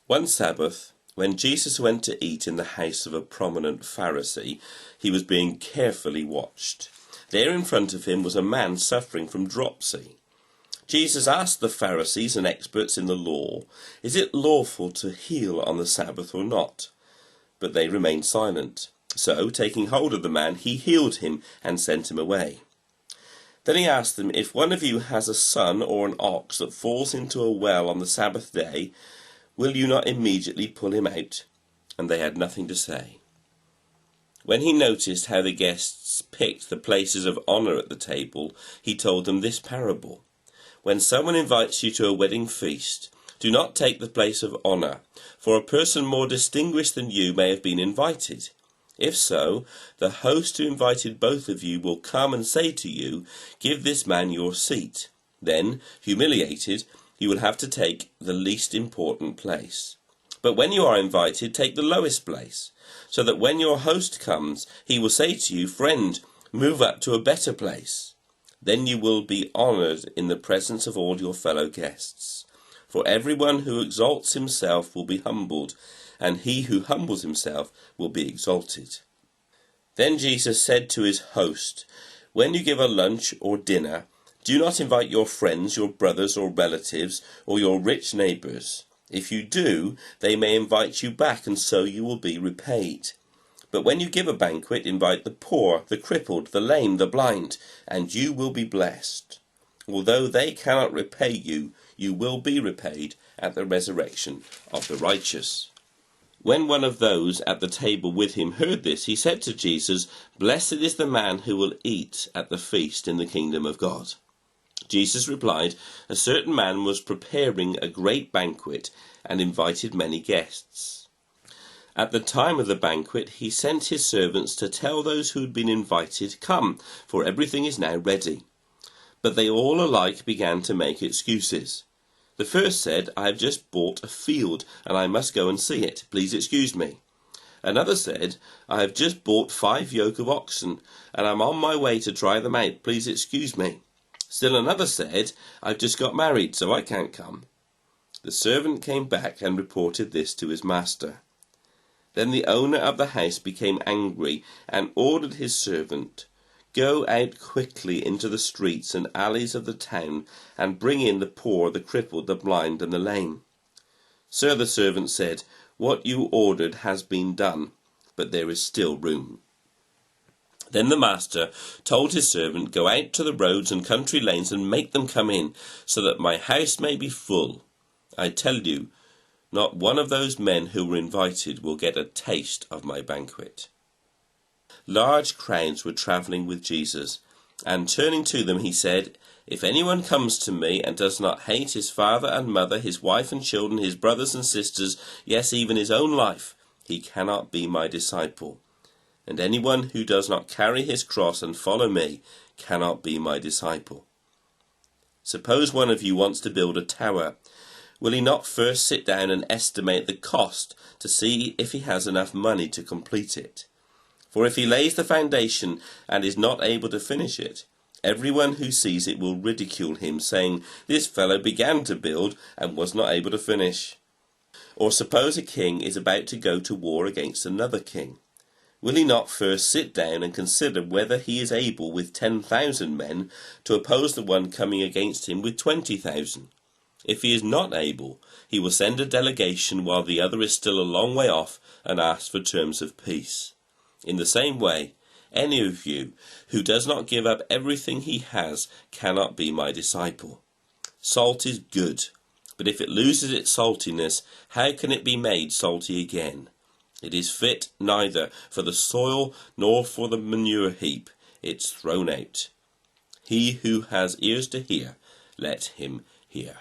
One Sabbath, when Jesus went to eat in the house of a prominent Pharisee, he was being carefully watched. There in front of him was a man suffering from dropsy. Jesus asked the Pharisees and experts in the law, "Is it lawful to heal on the Sabbath or not?" But they remained silent. So, taking hold of the man, he healed him and sent him away. Then he asked them, "If one of you has a son or an ox that falls into a well on the Sabbath day, will you not immediately pull him out?" And they had nothing to say. When he noticed how the guests picked the places of honour at the table, he told them this parable. "When someone invites you to a wedding feast, do not take the place of honour, for a person more distinguished than you may have been invited. If so, the host who invited both of you will come and say to you, 'Give this man your seat.' Then, humiliated, you will have to take the least important place. But when you are invited, take the lowest place, so that when your host comes, he will say to you, 'Friend, move up to a better place.' Then you will be honoured in the presence of all your fellow guests. For everyone who exalts himself will be humbled, and he who humbles himself will be exalted." Then Jesus said to his host, "When you give a lunch or dinner, do not invite your friends, your brothers or relatives, or your rich neighbours. If you do, they may invite you back, and so you will be repaid. But when you give a banquet, invite the poor, the crippled, the lame, the blind, and you will be blessed. Although they cannot repay you, you will be repaid at the resurrection of the righteous." When one of those at the table with him heard this, he said to Jesus, "Blessed is the man who will eat at the feast in the kingdom of God." Jesus replied, "A certain man was preparing a great banquet and invited many guests. At the time of the banquet, he sent his servants to tell those who had been invited, 'Come, for everything is now ready.' But they all alike began to make excuses. The first said, 'I have just bought a field and I must go and see it. Please excuse me.' Another said, 'I have just bought 5 yoke of oxen and I'm on my way to try them out. Please excuse me.' Still another said, 'I've just got married, so I can't come.' The servant came back and reported this to his master. Then the owner of the house became angry and ordered his servant, 'Go out quickly into the streets and alleys of the town and bring in the poor, the crippled, the blind and the lame.' 'Sir,' the servant said, 'what you ordered has been done, but there is still room.' Then the master told his servant, 'Go out to the roads and country lanes and make them come in, so that my house may be full. I tell you, not one of those men who were invited will get a taste of my banquet.'" Large crowds were travelling with Jesus, and turning to them he said, "If anyone comes to me and does not hate his father and mother, his wife and children, his brothers and sisters, yes, even his own life, he cannot be my disciple. And anyone who does not carry his cross and follow me cannot be my disciple. Suppose one of you wants to build a tower. Will he not first sit down and estimate the cost to see if he has enough money to complete it? For if he lays the foundation and is not able to finish it, everyone who sees it will ridicule him, saying, 'This fellow began to build and was not able to finish.' Or suppose a king is about to go to war against another king. Will he not first sit down and consider whether he is able with 10,000 men to oppose the one coming against him with 20,000? If he is not able, he will send a delegation while the other is still a long way off and ask for terms of peace. In the same way, any of you who does not give up everything he has cannot be my disciple. Salt is good, but if it loses its saltiness, how can it be made salty again? It is fit neither for the soil nor for the manure heap. It's thrown out. He who has ears to hear, let him hear."